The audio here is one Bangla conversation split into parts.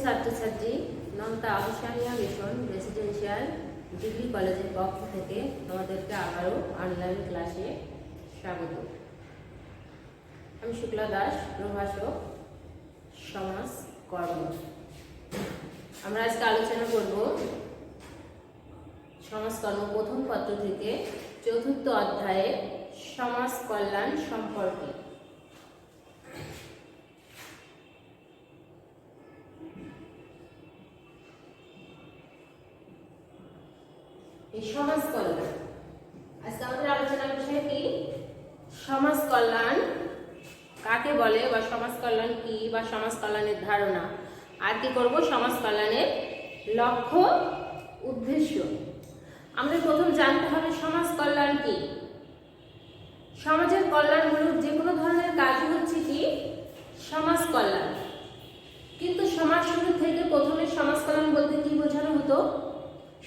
ছাত্রছাত্রী নমতা আহসানিয়া মিশন রেসিডেন্সিয়াল ডিগ্রি কলেজের পক্ষ থেকে তোমাদেরকে আবারও অনলাইন ক্লাসে স্বাগত। আমি শুক্লা দাস, প্রভাষক, সমাজ কর্ম। আমরা আজকে আলোচনা করব সমাজকর্ম প্রথম পত্র থেকে চতুর্থ অধ্যায়ে সমাজ কল্যাণ সম্পর্কে। সমাজ কল্যাণ আজকে আমাদের আলোচনার বিষয় কি? সমাজ কল্যাণ কাকে বলে বা সমাজ কল্যাণ কি বা সমাজ কল্যাণের ধারণা, আর কি করব সমাজ কল্যাণের লক্ষ্য উদ্দেশ্য। আমাদের প্রথম জানতে হবে সমাজ কল্যাণ কি। সমাজের কল্যাণমূলক যে কোনো ধরনের কাজই হচ্ছে কি সমাজ কল্যাণ। কিন্তু সমাজ শুরু থেকে প্রথমে সমাজ কল্যাণ বলতে কি বোঝানো হতো?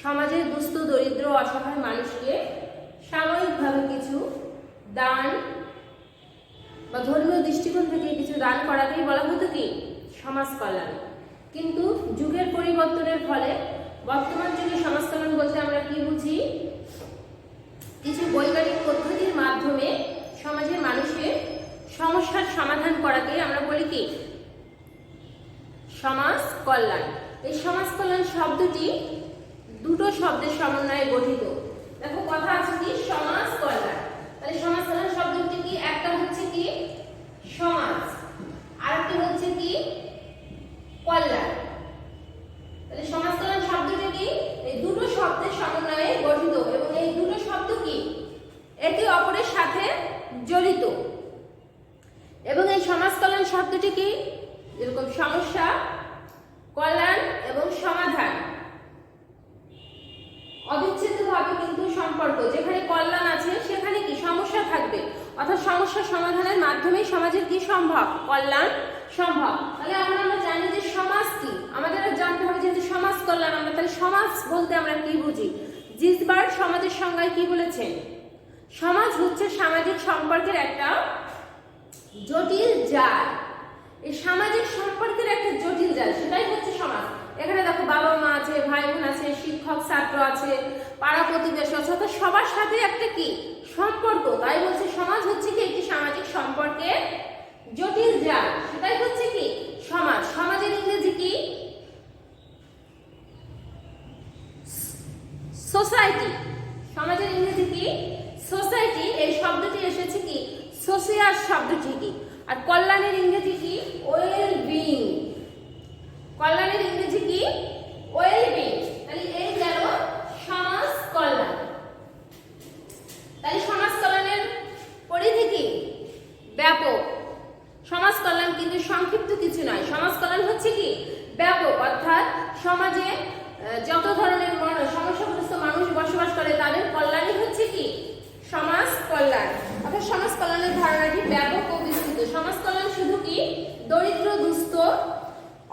সমাজের দুস্থ দরিদ্র অসহায় মানুষকে সাময়িকভাবে কিছু দান বা ধর্মীয় দৃষ্টিকোণ থেকে কিছু দান করাকেই বলা হতো কি সমাজ কল্যাণ। কিন্তু যুগের পরিবর্তনের ফলে বর্তমান যুগে সমাজ কল্যাণ বলতে আমরা কি বুঝি? কিছু বৈজ্ঞানিক পদ্ধতির মাধ্যমে সমাজের মানুষের সমস্যার সমাধান করাকেই আমরা বলি কি সমাজ কল্যাণ। এই সমাজ কল্যাণ শব্দটি দুটো শব্দের সমন্বয়ে গঠিত। দেখো কথা আছে কি সমাজ কল্যাণ, তাহলে সমাজ কল্যাণ শব্দটি কি? একটা হচ্ছে কি সমাজ, আর একটা হচ্ছে কি কল্যাণ। তাহলে সমাজ কল্যাণ শব্দটি কি? এই দুটো শব্দের সমন্বয়ে গঠিত এবং এই দুটো শব্দ কি একে অপরের সাথে জড়িত। এবং এই সমাজ কল্যাণ শব্দটি কি যেরকম সমস্যা, কল্যাণ এবং সমাধান অবিচ্ছেদ্যভাবে কিন্তু সম্পর্ক। যেখানে কল্যাণ আছে সেখানে কি সমস্যা থাকবে, অর্থাৎ সমস্যা সমাধানের মাধ্যমেই সমাজের কি সম্ভব? কল্যাণ সম্ভব। তাহলে আমরা জানি যে সমাজ কি, আমাদের জানতে হবে যে সমাজ কল্যাণ। আমরা তাহলে সমাজ বলতে আমরা কি বুঝি? জিসবার্গ সমাজের সংজ্ঞায় কি বলেছেন? সমাজ হচ্ছে সামাজিক সম্পর্কের একটা জটিল জাল। এই সামাজিক সম্পর্কের একটা জটিল জাল, সেটাই হচ্ছে সমাজ। এখানে দেখো বাবা মা আছে, ভাই বোন আছে, শিক্ষক ছাত্র আছে, পাড়া প্রতিবেশী আছে, অর্থাৎ সবার সাথে একটা কি সম্পর্ক। তাই বলছে সমাজ হচ্ছে কি একটি সামাজিক সম্পর্কের জটিল জাল, সেটাই হচ্ছে কি সমাজ। সমাজের ইংরেজি কি? সোসাইটি। সমাজের ইংরেজি কি? সোসাইটি। এই শব্দটি এসেছে কি সোশিয়াল শব্দটি কি। আর কল্যাণের ইংরেজি কি? Well being. কল্যাণের ইংরেজি কি? Well being. তাহলে এই গেল সমাজ কল্যাণ। তাহলে সমাজ কল্যাণের পরিধি কি ব্যাপক। সমাজ কল্যাণ কিন্তু সংক্ষিপ্ত কিছু নয়। সমাজ কল্যাণ হচ্ছে কি ব্যাপক, অর্থাৎ সমাজে যত ধরনের সমস্যাগ্রস্ত মানুষ বসবাস করে তাদের কল্যাণই হচ্ছে কি সমাজ কল্যাণ। অর্থাৎ সমাজ কল্যাণের ধারণাটি ব্যাপক ও বিস্তৃত। সমাজ কল্যাণ শুধু কি দরিদ্র দুস্থ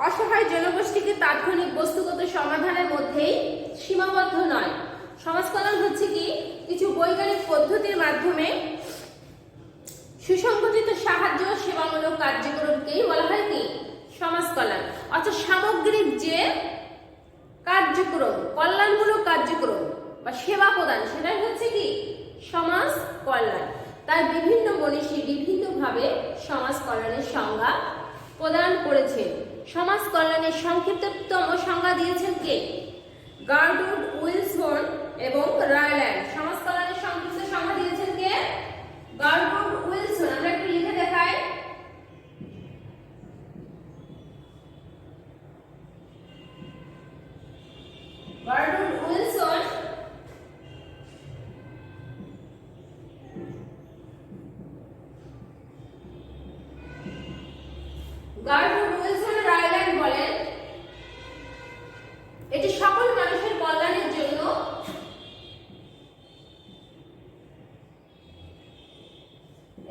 অসহায় জনগোষ্ঠীকে তাৎক্ষণিক বস্তুগত সমাধানের মধ্যেই সীমাবদ্ধ নয়। সমাজ কল্যাণ হচ্ছে কি কিছু বৈজ্ঞানিক পদ্ধতির মাধ্যমে সুসংগঠিত সাহায্য ও সেবামূলক কার্যক্রমকেই বলা হয় কি সমাজ কল্যাণ। অর্থাৎ সামগ্রিক যে কার্যক্রম, কল্যাণমূলক কার্যক্রম বা সেবা প্রদান, সেটাই হচ্ছে কি সমাজ কল্যাণ। তাই বিভিন্ন মনীষী বিভিন্নভাবে সমাজ কল্যাণের সংজ্ঞা প্রদান করেছেন। সমাজ কল্যাণের সংক্ষিপ্ততম সংজ্ঞা দিয়েছেন কে? গার্ডউড, উইলসন এবং রায়ল্যান্ড। সমাজ কল্যাণের সংক্ষিপ্ত সংজ্ঞা দিয়েছেন কে? গার্ডউড, উইলসন। আমরা একটু লিখে দেখাই। গার্ডউড, উইলসন, গার্ডউড, উইলসন, রায়ল্যান্ড বলেন এটি সকল মানুষের কল্যাণের জন্য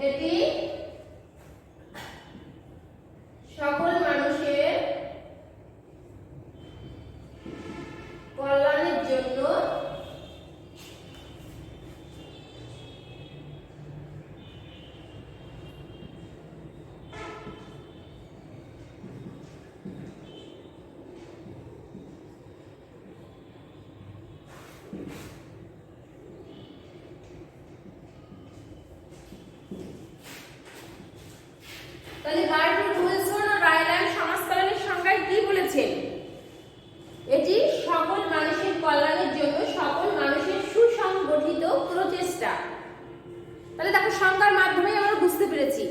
এটি সকল মানুষের কল্যাণের জন্য তাহলে গার্টরুড উইলসন ও রায়ল্যান্ড সমাজ কল্যাণের সংজ্ঞায় কি বলেছেন? এটি সকল মানুষের কল্যাণের জন্য সকল মানুষের সুসংগঠিত প্রচেষ্টা। তাহলে দেখো সংজ্ঞার মাধ্যমে আমরা বুঝতে পেরেছি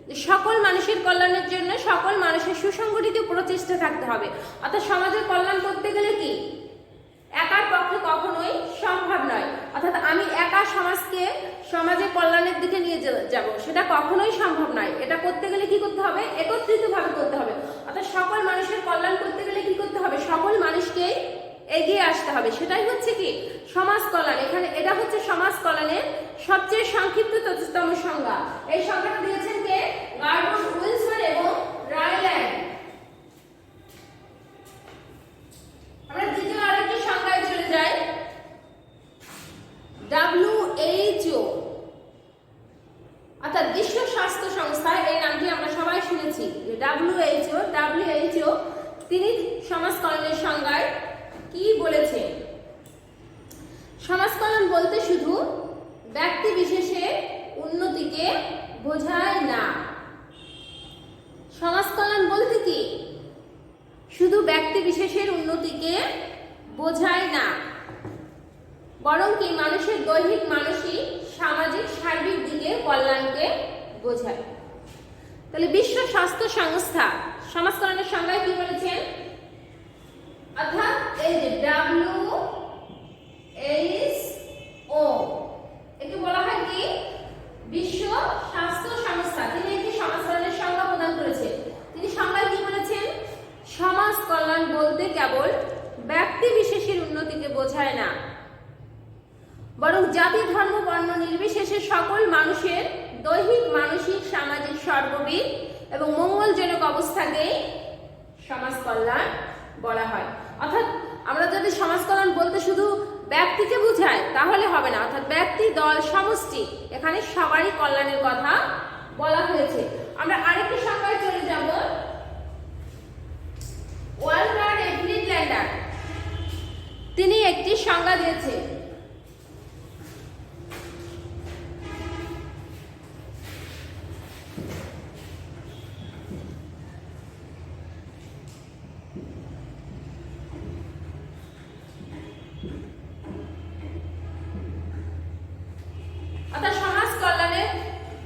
যে সকল মানুষের কল্যাণের জন্য সকল মানুষের সুসংগঠিত প্রচেষ্টা থাকতে হবে। অর্থাৎ সমাজের কল্যাণ করতে গেলে কি একার পক্ষে কখনোই সম্ভব নয়। অর্থাৎ আমি একা সমাজের কল্যাণের দিকে নিয়ে যাব, সেটা কখনোই সম্ভব নয়। এটা করতে গেলে কি করতে হবে? একত্রিতভাবে করতে হবে। অর্থাৎ সকল মানুষের কল্যাণ করতে গেলে কি করতে হবে? সকল মানুষকে এগিয়ে আসতে হবে। সেটাই হচ্ছে কি সমাজ কল্যাণ। এটা হচ্ছে সমাজ কল্যাণের সবচেয়ে সংক্ষিপ্ততম সংজ্ঞা। এই সংজ্ঞাটা দিয়েছেন কে? গার্টরুড উইলসন এবং রায়ল্যান্ড। আমরা দ্বিতীয় আরেকটি সংজ্ঞায় চলে যাই। WHO অর্থাৎ বিশ্ব স্বাস্থ্য সংস্থা, এই নামটি আমরা সবাই শুনেছি। WHO তিনি সমাজ কল্যাণের সংজ্ঞায় কি বলেছেন? সমাজ কল্যাণ বলতে শুধু ব্যক্তি বিশেষের উন্নতিকে বোঝায় না। সমাজ কল্যাণ বলতে কি শুধু ব্যক্তি বিশেষের উন্নতিকে বোঝায় না, বরং কি মানুষের দৈহিক, মানসিক, সামাজিক, সার্বিক দিকে কল্যাণকে বোঝায়। তাহলে বিশ্ব স্বাস্থ্য সংস্থা সমাজ কল্যাণের সংজ্ঞায় কি বলেছেন? অর্থাৎ এই যে WHO একে বলা হয় কি বিশ্ব স্বাস্থ্য সংস্থা। তিনি একটি সমাজ কল্যাণের সংজ্ঞা প্রদান করেছেন। তিনি সংজ্ঞায় কি বলেছেন? সমাজ কল্যাণ বলতে কেবল ব্যক্তি বিশেষের উন্নতিকে বোঝায় না, বরং জাতি, ধর্ম, বর্ণ নির্বিশেষে সকল মানুষের দৈহিক, মানসিক, সামাজিক, সর্ববিধ এবং মঙ্গলজনক অবস্থাকেই সমাজ কল্যাণ বলা হয়। অর্থাৎ আমরা যদি সমাজ কল্যাণ বলতে শুধু ব্যক্তিকে বোঝায় তাহলে হবে না। অর্থাৎ ব্যক্তি, দল, সমষ্টি, এখানে সবারই কল্যাণের কথা বলা হয়েছে। আমরা আরেকটি সংজ্ঞায় চলে যাব। ওয়াল্টার ফ্রিডল্যান্ডার তিনি একটি সংজ্ঞা দিয়েছেন। অর্থাৎ সমাজ কল্যাণের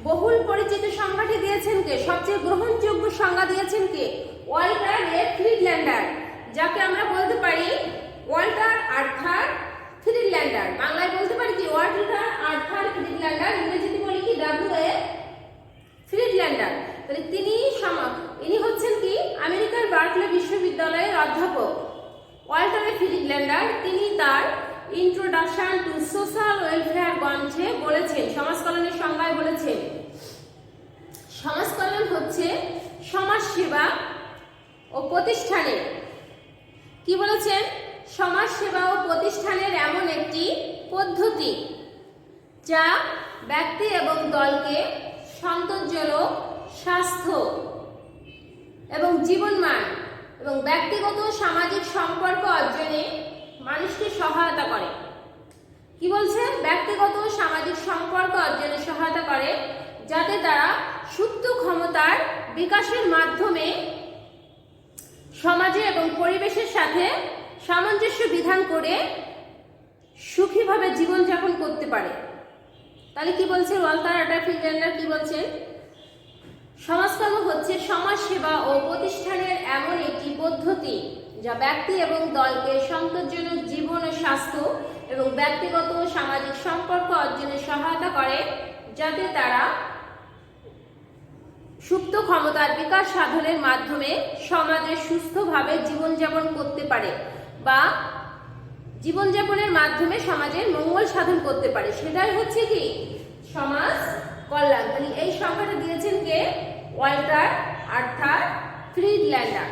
বহুল পরিচিত সংজ্ঞাটি দিয়েছেন কে? সবচেয়ে গ্রহণযোগ্য সংজ্ঞা দিয়েছেন কে? ওয়াল্টার ফ্রিডল্যান্ডার, যাকে আমরা বলতে পারি ওয়াল্টার আর্থার ফ্রিডল্যান্ডার। বাংলায় বলতে পারি কি ওয়াল্টার আর্থার ফ্রিডল্যান্ডার, ইংরেজিতে বলি কি W.A. ফ্রিডল্যান্ডার। তাহলে ইনি হচ্ছেন কি আমেরিকার বার্কলে বিশ্ববিদ্যালয়ের অধ্যাপক। ওয়াল্টার ফ্রিডল্যান্ডার তিনি তার ইন্ট্রোডাকশন টু সোশ্যাল ওয়েলফেয়ার গ্রন্থে বলেছেন, সমাজ কল্যাণের সংজ্ঞায় বলেছেন, সমাজ কল্যাণ হচ্ছে সমাজ সেবা ও প্রতিষ্ঠানের কি বলেছেন? সমাজ সেবা ও প্রতিষ্ঠানের এমন একটি পদ্ধতি যা ব্যক্তি এবং দলকে সন্তোষজনক স্বাস্থ্য এবং জীবনমান এবং ব্যক্তিগত সামাজিক সম্পর্ক অর্জনে মানুষকে সহায়তা করে। কি বলছে? ব্যক্তিগত সামাজিক সম্পর্ক অর্জনে সহায়তা করে, যাতে তারা সুপ্ত ক্ষমতার বিকাশের মাধ্যমে সমাজে এবং পরিবেশের সাথে সামঞ্জস্য বিধান করে সুখীভাবে জীবনযাপন করতে পারে। তাহলে কি বলছে ওয়াল্টার আর্থার ফ্রিডল্যান্ডার? কি বলছে? সমাজকর্ম হচ্ছে সমাজ সেবা ও প্রতিষ্ঠানের এমন একটি পদ্ধতি যা ব্যক্তি এবং দলকে সন্তোষজনক জীবন ও স্বাস্থ্য এবং ব্যক্তিগত ও সামাজিক সম্পর্ক অর্জনে সহায়তা করে, যাতে তারা সুপ্ত ক্ষমতার বিকাশ সাধনের মাধ্যমে সমাজে সুস্থভাবে জীবনযাপন করতে পারে বা জীবনযাপনের মাধ্যমে সমাজের মঙ্গল সাধন করতে পারে। সেটাই হচ্ছে কি সমাজ কল্যাণ। তাহলে এই সংজ্ঞাটা দিয়েছেন কে? Walter Arthur ফ্রিডল্যান্ডার।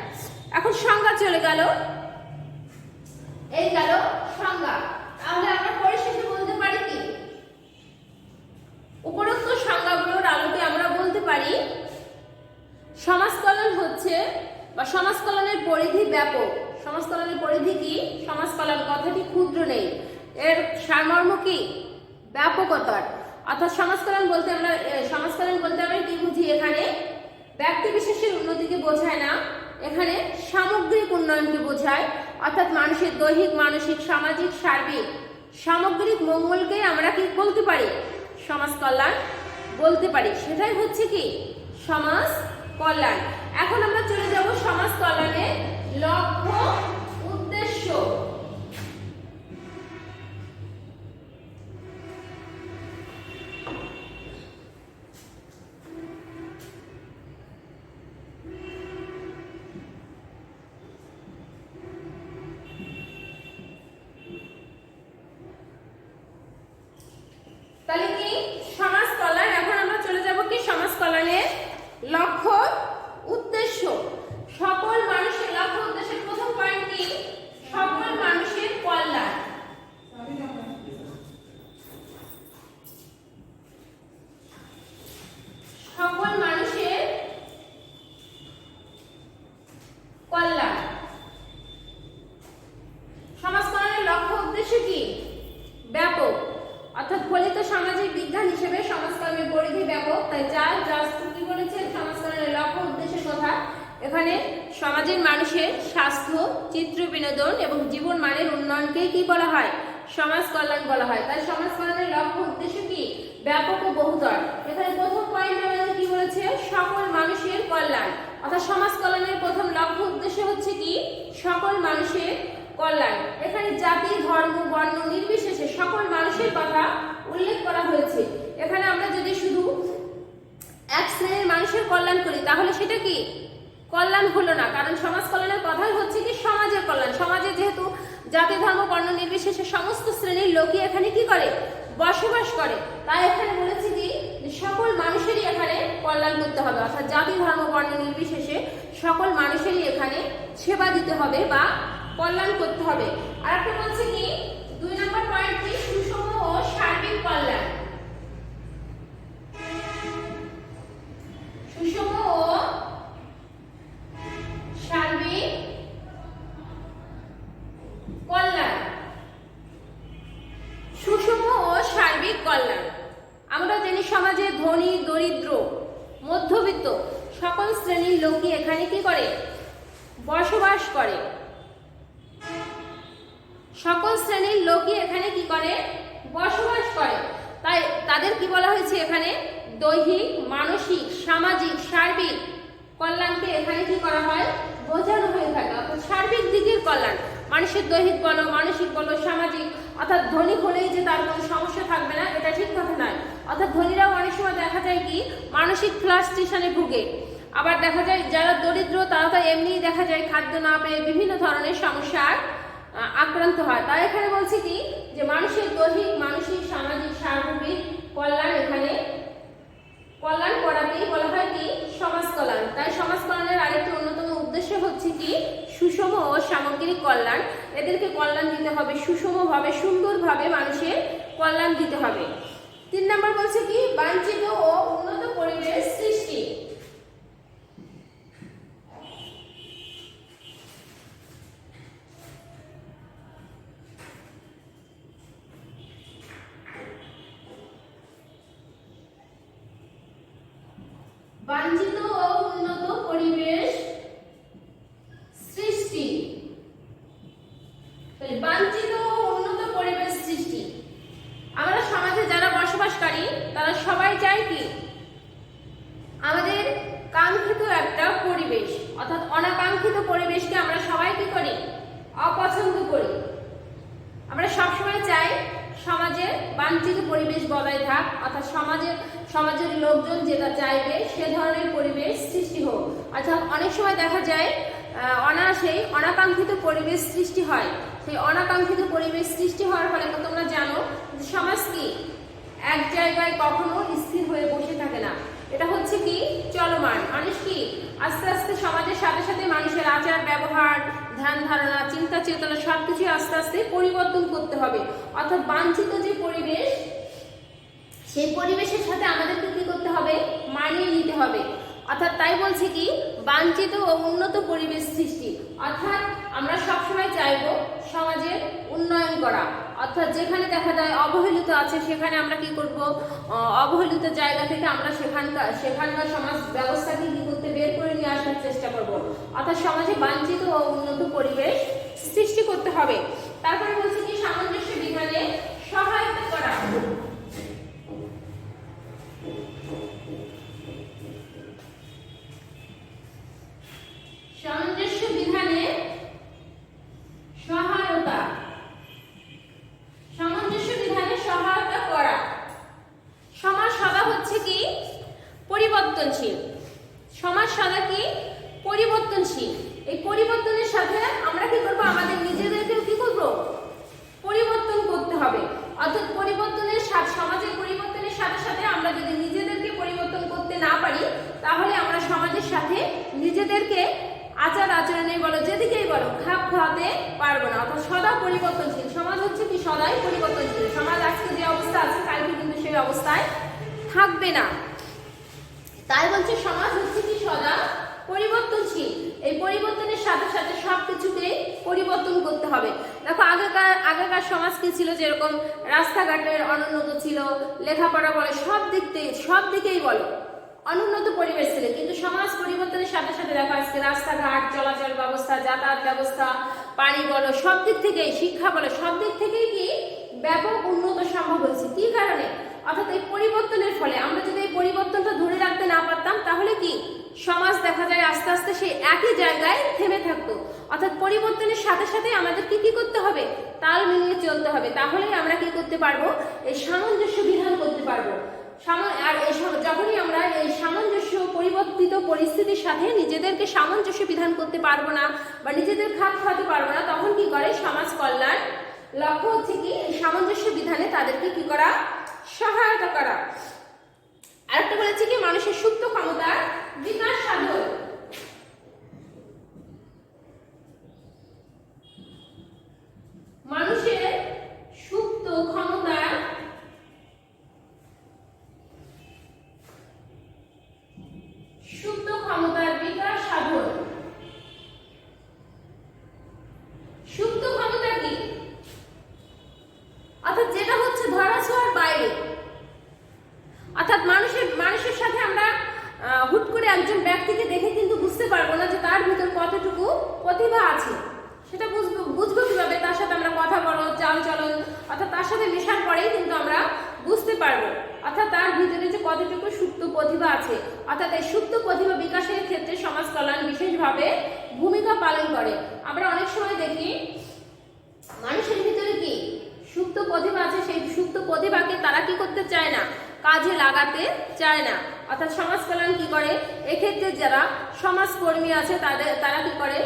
এখন সংজ্ঞা চলে গেল, এই গেল সংজ্ঞা। তাহলে আমরা পরিশেষে বলতে পারি কি উপরোক্ত সংজ্ঞাগুলোর আলোকে আমরা বলতে পারি সমাজ কল্যাণ হচ্ছে বা সমাজ কল্যাণের পরিধি ব্যাপক। সমাজ কল্যাণের পরিধি কি? সমাজ কল্যাণ কথাটি ক্ষুদ্র নেই, এর সারমর্ম কি? ব্যাপকতার। অর্থাৎ সমাজ কল্যাণ বলতে আমরা কি বুঝি? এখানে ব্যক্তি বিশেষের উন্নতিকে বোঝায় না, এখানে সামগ্রিক উন্নয়নকে বোঝায়, অর্থাৎ মানুষের দৈহিক, মানসিক, সামাজিক, সার্বিক সামগ্রিক মঙ্গলকে আমরা কি বলতে পারি? সমাজ কল্যাণ বলতে পারি। সেটাই হচ্ছে কি সমাজ কল্যাণ। এখন আমরা চলে যাব সমাজ কল্যাণের লক্ষ্য উদ্দেশ্য। তাহলে কি সমাজ কল্যাণ। এখন আমরা চলে যাব কি সমাজ কল্যাণের লক্ষ্য উদ্দেশ্য। সকল মানুষের লক্ষ্য উদ্দেশ্যের প্রথম পয়েন্ট কি? সকল মানুষের কল্যাণ। সকল মানুষের কল্যাণ। সমাজ কল্যাণের লক্ষ্য উদ্দেশ্য কি? ব্যাপক, অর্থাৎ ফলিত সামাজিক বিজ্ঞান হিসেবে সমাজকর্মের পরিধি ব্যাপক। তাই কি বলেছে সমাজকর্মের লক্ষ্য উদ্দেশ্যের কথা? এখানে সমাজের মানুষের স্বাস্থ্য, চিত্র বিনোদন এবং জীবন মানের উন্নয়নকে কি বলা হয়? সমাজ কল্যাণ বলা হয়। তাই সমাজ কল্যাণের লক্ষ্য উদ্দেশ্য কি? ব্যাপক ও বহুতর। এখানে প্রথম পয়েন্ট আমাদের কি বলেছে? সকল মানুষের কল্যাণ, অর্থাৎ সমাজ কল্যাণের প্রথম লক্ষ্য উদ্দেশ্য হচ্ছে কি? সকল মানুষের কল্যাণ। এখানে জাতি, ধর্ম, বর্ণ নির্বিশেষে সকল মানুষের কথা উল্লেখ করা হয়েছে। এখানে আমরা যদি শুধু এক শ্রেণীর মানুষের কল্যাণ করি তাহলে সেটা কি কল্যাণ হলো না, কারণ সমাজ কল্যাণের কথাই হচ্ছে কি সমাজের কল্যাণ। সমাজে যেহেতু জাতি, ধর্ম, বর্ণ নির্বিশেষে সমস্ত শ্রেণীর লোকই এখানে কি করে? বসবাস করে। তাই এখানে বলেছে কি সকল মানুষেরই এখানে কল্যাণ করতে হবে, অর্থাৎ জাতি, ধর্ম, বর্ণ নির্বিশেষে সকল মানুষেরই এখানে সেবা দিতে হবে বা কল্যাণ করতে হবে। আর একটা বলছে কি 2 নম্বর পয়েন্ট কি? সুষম ও সার্বিক কল্যাণ। সুষম ও সার্বিক কল্যাণ। সুষম ও সার্বিক কল্যাণ। আমরা জানি সমাজে ধনী, দরিদ্র, মধ্যবিত্ত সকল শ্রেণীর লোকই এখানে কি করে? বসবাস করে। সকল শ্রেণীর লোকই এখানে কি করে? বসবাস করে। তাই তাদের কি বলা হয়েছে? এখানে দৈহিক, মানসিক, সামাজিক, সার্বিক কল্যাণকে এখানে কি করা হয়? বোঝানো হয়ে থাকে। অর্থাৎ সার্বিক দিকের কল্যাণ, মানুষের দৈহিক বলো, মানসিক বলো, সামাজিক, অর্থাৎ ধনী হলেই যে তার কোনো সমস্যা থাকবে না এটা ঠিক কথা নয়। অর্থাৎ ধনীরাও অনেক সময় দেখা যায় কি মানসিক ফ্লাস্ট্রেশনে ভুগে, আবার দেখা যায় যারা দরিদ্র তারা তো এমনিই দেখা যায় খাদ্য না পেয়ে বিভিন্ন ধরনের সমস্যার আক্রান্ত হয়। তাই এখানে বলছি কি যে মানুষের দৈহিক, মানসিক, সামাজিক, সার্বিক কল্যাণ এখানে কল্যাণ করাতেই বলা হয় কি সমাজ কল্যাণ। তাই সমাজ কল্যাণের আরেকটি অন্যতম উদ্দেশ্য হচ্ছে কি সুষম ও সামগ্রিক কল্যাণ। এদেরকে কল্যাণ দিতে হবে সুষমভাবে, সুন্দরভাবে মানুষের কল্যাণ দিতে হবে। 3 নম্বর বলছে কি বাঞ্ছিত ও উন্নত পরিবেশ সৃষ্টি। বাঞ্ছিত ও উন্নত পরিবেশ সৃষ্টি। বাঞ্ছিত ও উন্নত পরিবেশ সৃষ্টি। আমরা সমাজে যারা বসবাসকারী তারা সবাই চাই কি আমাদের কাঙ্ক্ষিত একটা পরিবেশ, অর্থাৎ অনাকাঙ্ক্ষিত পরিবেশকে আমরা সবাই কি করি? অপছন্দ করি। আমরা সবসময় চাই সমাজে বাঞ্ছিত পরিবেশ বজায় থাক, অর্থাৎ সমাজের লোকজন যেটা চাইবে সে ধরনের পরিবেশ সৃষ্টি হোক। অর্থাৎ অনেক সময় দেখা যায় অনায়াসেই অনাকাঙ্ক্ষিত পরিবেশ সৃষ্টি হয়। সেই অনাকাঙ্ক্ষিত পরিবেশ সৃষ্টি হওয়ার ফলে তোমরা জানো যে সমাজ কি এক জায়গায় কখনো স্থির হয়ে বসে থাকে না, এটা হচ্ছে কি চলমান। মানুষ কি আস্তে আস্তে সমাজের সাথে সাথে মানুষের আচার ব্যবহার, ধ্যান ধারণা, চিন্তা চেতনা সবকিছু আস্তে আস্তে পরিবর্তন করতে হবে। অর্থাৎ বাঞ্ছিত যে পরিবেশ সেই পরিবেশের সাথে আমাদেরকে কি করতে হবে? মানিয়ে নিতে হবে। অর্থাৎ তাই বলছে কি বাঞ্ছিত ও উন্নত পরিবেশ সৃষ্টি। অর্থাৎ আমরা সবসময় চাইবো সমাজের উন্নয়ন করা, অর্থাৎ যেখানে দেখা যায় অবহেলিত আছে সেখানে আমরা কি করব? অবহেলিত জায়গা থেকে আমরা সেখানকার সমাজ ব্যবস্থাকে কি করতে চেষ্টা করব, অর্থাৎ সমাজে বাঞ্ছিত ও উন্নত পরিবেশ সৃষ্টি করতে হবে। তারপরে বলছি কি সামঞ্জস্য বিধানে সহায়তা করা, সামঞ্জস্য বিধানে সহায়তা, সামঞ্জস্য বিধানে সহায়তা করা। সমাজ সদা হচ্ছে কি পরিবর্তনশীল, সমাজ সদা কি পরিবর্তনশীল। এই পরিবর্তনের সাথে আমরা কি করব, আমাদের নিজেদেরকেও কি করব, পরিবর্তন করতে হবে। অর্থাৎ পরিবর্তনের সাথে, সমাজের পরিবর্তনের সাথে সাথে আমরা যদি নিজেদেরকে পরিবর্তন করতে না পারি, তাহলে আমরা সমাজের সাথে নিজেদেরকে আচার আচরণে বলো, যেদিকেই বলো, খাপ খাওয়াতে পারবো না। অর্থাৎ সদা পরিবর্তনশীল সমাজ হচ্ছে কি সদাই পরিবর্তনশীল। সমাজ আজকে যে অবস্থা আছে কালকে কিন্তু সেই অবস্থায় থাকবে না। তাই বলছে সমাজ হচ্ছে কি সদা পরিবর্তনশীল। এই পরিবর্তনের সাথে সাথে সবকিছুকে পরিবর্তন করতে হবে। দেখো আগেকার সমাজ কি ছিল, যেরকম রাস্তাঘাটের অনুন্নত ছিল, লেখাপড়া বলে সব দিকেই বলো অনুন্নত পরিবেশ ছিল, কিন্তু সমাজ পরিবর্তনের সাথে সাথে দেখো আজকে রাস্তাঘাট, চলাচল ব্যবস্থা, যাতায়াত ব্যবস্থা, পানি বলো, সব দিক থেকেই, শিক্ষা বলো, সব দিক থেকেই কি ব্যাপক উন্নত সম্ভব হয়েছে। কি কারণে? অর্থাৎ এই পরিবর্তনের ফলে আমরা যদি এই পরিবর্তনটা ধরে রাখতে না পারতাম, তাহলে কি সমাজ দেখা যায় আস্তে আস্তে সেই একই জায়গায় থেমে থাকতো। অর্থাৎ পরিবর্তনের সাথে সাথে আমাদেরকে কি করতে হবে, তাল মিলিয়ে চলতে হবে। তাহলেই আমরা কি করতে পারবো, এই সামঞ্জস্য বিধান করতে পারবো। আর যখনই আমরা এই সামঞ্জস্য পরিবর্তিত পরিস্থিতির সাথে নিজেদেরকে সামঞ্জস্য বিধান করতে পারবো না বা নিজেদের খাপ খাওয়াতে পারবো না, তখন কি করে সমাজ কল্যাণ লক্ষ্য হচ্ছে কি এই সামঞ্জস্য বিধানে তাদেরকে কি করা, সহায়তা করা। আরেকটা বলেছে কি মানুষের সুপ্ত ক্ষমতার বিকাশ সাধন, মানুষের সুপ্ত ক্ষমতার বিকাশ সাধন। সুপ্ত ক্ষমতা কি? অর্থাৎ যেটা হচ্ছে ধরাছোঁয়ার বাইরে। অর্থাৎ মানুষের সাথে আমরা হুট করে একজন ব্যক্তিকে দেখে কিন্তু বুঝতে পারবো না যে তার ভিতর কতটুকু প্রতিভা আছে। সেটা বুঝবো কিভাবে? তার সাথে আমরা কথা বলো, চাল চলন, অর্থাৎ তার সাথে মেশার পরেই কিন্তু আমরা বুঝতে পারবো অর্থাৎ তার ভিতরে যে কতটুকু সুপ্ত প্রতিভা আছে। অর্থাৎ এই সুপ্ত প্রতিভা বিকাশের ক্ষেত্রে সমাজ কল্যাণ বিশেষভাবে ভূমিকা পালন করে। আমরা অনেক সময় দেখি মানুষের ভিতরে কি সুপ্ত প্রতিভা আছে, সেই সুপ্ত প্রতিভাকে তারা কি করতে চায় না, কাজে লাগাতে চায় না। অর্থাৎ সমাজ কল্যাণ কি করে, এক্ষেত্রে যারা সমাজকর্মী আছে তারা কি করে,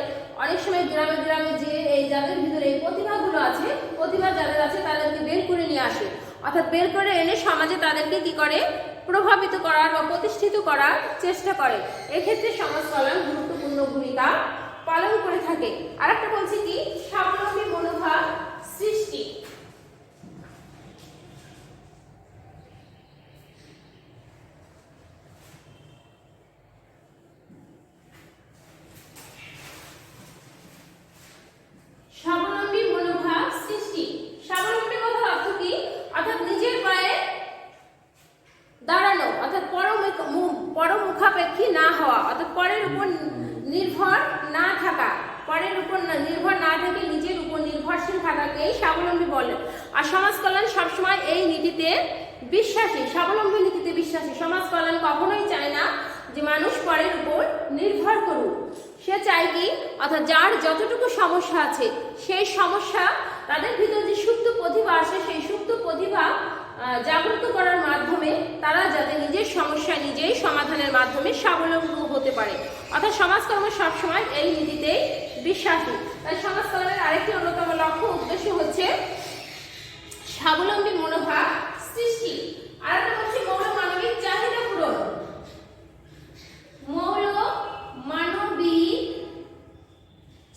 অনেক সময় গ্রামে গ্রামে যে এই যাদের ভিতরে এই প্রতিভাগুলো আছে, প্রতিভা যাদের আছে তাদেরকে বের করে নিয়ে আসে। অর্থাৎ বের করে এনে সমাজে তাদেরকে কি করে, প্রভাবিত করার বা প্রতিষ্ঠিত করার চেষ্টা করে। এক্ষেত্রে সমাজ কল্যাণ গুরুত্বপূর্ণ ভূমিকা পালন করে থাকে। আরেকটা বলছি কি স্বাবলম্বী মনোভাব সৃষ্টি। স্বাবলম্বী মনোভাব সৃষ্টি। স্বাবলম্বী কথার অর্থ কি? অর্থাৎ নিজের পায়ে দাঁড়ানো, অর্থাৎ পরমুখাপেক্ষী না হওয়া, অর্থাৎ পরের উপর নির্ভর না থাকা, পরের উপর নির্ভর না থেকে নিজের উপর নির্ভরশীল থাকাকেই স্বাবলম্বী বলে। আর সমাজ কল্যাণ সবসময় এই নীতিতে বিশ্বাসী, স্বাবলম্বী নীতিতে বিশ্বাসী। সমাজ কল্যাণ কখনোই চায় না যে মানুষ পরের উপর নির্ভর করুক। সে চায় কি, অর্থাৎ যার যতটুকু সমস্যা আছে সেই সমস্যা, তাদের ভিতরে যে সুপ্ত প্রতিভা আছে সেই সুপ্ত প্রতিভা জাগ্রত করার মাধ্যমে তারা যাতে নিজের সমস্যা নিজেই সমাধানের মাধ্যমে স্বাবলম্বী হতে পারে। অর্থাৎ সমাজকর্ম সবসময় এই নীতিতেই বিশ্বাসী। তাই সমাজকর্মের আরেকটি অন্যতম লক্ষ্য উদ্দেশ্য হচ্ছে স্বাবলম্বী মনোভাব সৃষ্টি। আরেকটা হচ্ছে মৌল মানবিক চাহিদা পূরণ। মৌল মানবিক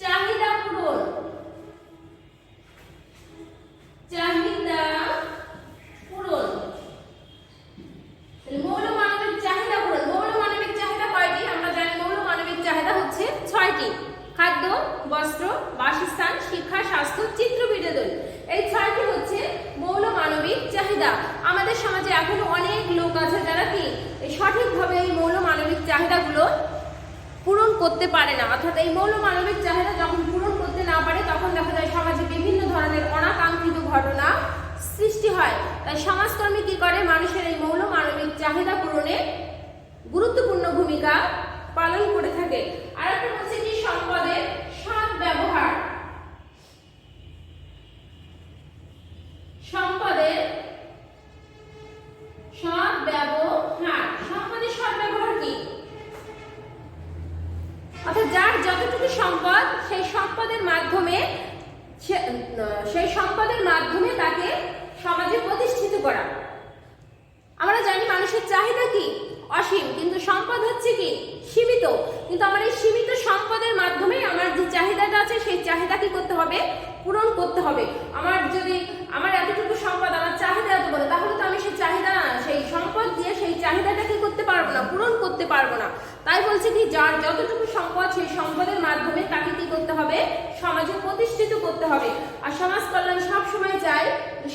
চাহিদা পূরণ, চাহিদা পূরণ। মৌল মানবিক চাহিদা পূরণ। মৌল মানবিক চাহিদা কয়টি? আমরা জানি মৌল মানবিক চাহিদা হচ্ছে 6টি। খাদ্য, বস্ত্র, বাসস্থান, শিক্ষা, স্বাস্থ্য, চিত্র বিনোদন। এই 6টি হচ্ছে মৌল মানবিক চাহিদা। আমাদের সমাজে এখনো অনেক লোক করতে পারে না, অর্থাৎ এই মৌল মানবিক চাহিদা যখন পূরণ করতে না পারে তখন দেখা যায় সমাজে বিভিন্ন ধরনের অনাকাঙ্ক্ষিত ঘটনা সৃষ্টি হয়। তাই সমাজকর্মী কি করে, মানুষের এই মৌল মানবিক চাহিদা পূরণে গুরুত্বপূর্ণ ভূমিকা পালন করে থাকে। আর একটা হচ্ছে কি, সম্পদের সৎ ব্যবহার। সম্পদের সৎ ব্যবহার, সম্পদের সৎ ব্যবহার কি, অর্থাৎ যার যতটুকু সম্পদ সেই সম্পদের মাধ্যমে তাকে সমাজে প্রতিষ্ঠিত করা। আমরা জানি মানুষের চাহিদা কি, অসীম, কিন্তু সম্পদ হচ্ছে কি, সীমিত। কিন্তু আমার এই সীমিত সম্পদের মাধ্যমে আমার যে চাহিদাটা আছে সেই চাহিদা কি করতে হবে, পূরণ করতে হবে। আমার এতটুকু সম্পদ, আমার চাহিদা এত বড়, তাহলে তো আমি সেই সম্পদ দিয়ে সেই চাহিদাটা কি করতে পারবো না, পূরণ করতে পারবো না। তাই বলছে কি, যার যতটুকু সম্পদ সেই সম্পদের মাধ্যমে তাকে কি করতে হবে, সমাজে প্রতিষ্ঠিত করতে হবে। আর সমাজ কল্যাণ সবসময় চায়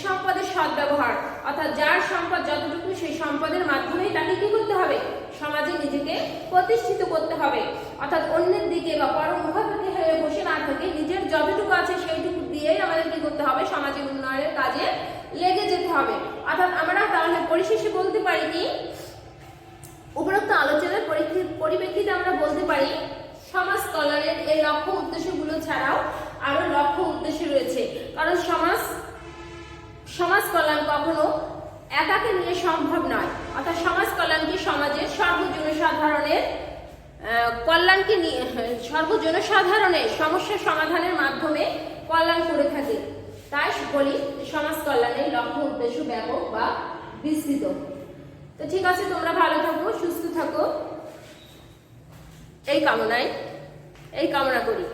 সম্পদের সৎ ব্যবহার, অর্থাৎ যার সম্পদ যতটুকু সেই সম্পদের মাধ্যমেই তাকে কি করতে হবে, সমাজে নিজেকে প্রতিষ্ঠিত করতে হবে। অর্থাৎ অন্যের দিকে বা পরমুখাপেক্ষী হয়ে বসে না থেকে নিজের যতটুকু আছে সেইটুকু দিয়েই আমাদের কি করতে হবে, সমাজের উন্নয়নের কাজে লেগে যেতে হবে। অর্থাৎ আমরা তাহলে পরিশেষে বলতে পারি কি, উপরোক্ত আলোচনার পরিপ্রেক্ষিতে আমরা বলতে পারি সমাজ কল্যাণের এই লক্ষ্য উদ্দেশ্যগুলো ছাড়াও আরো লক্ষ্য উদ্দেশ্য রয়েছে। কারণ সমাজ কল্যাণ কখনো একাকে নিয়ে সম্ভব নয়। অর্থাৎ সমাজ কল্যাণ কি সমাজের সর্বজনসাধারণের সমস্যা সমাধানের মাধ্যমে কল্যাণ করে থাকে। তাই বলি সমাজ কল্যাণের লক্ষ্য উদ্দেশ্য ব্যাপক বা বিস্তৃত। তো ঠিক আছে, তোমরা ভালো থাকো, সুস্থ থাকো, এই কামনা করি।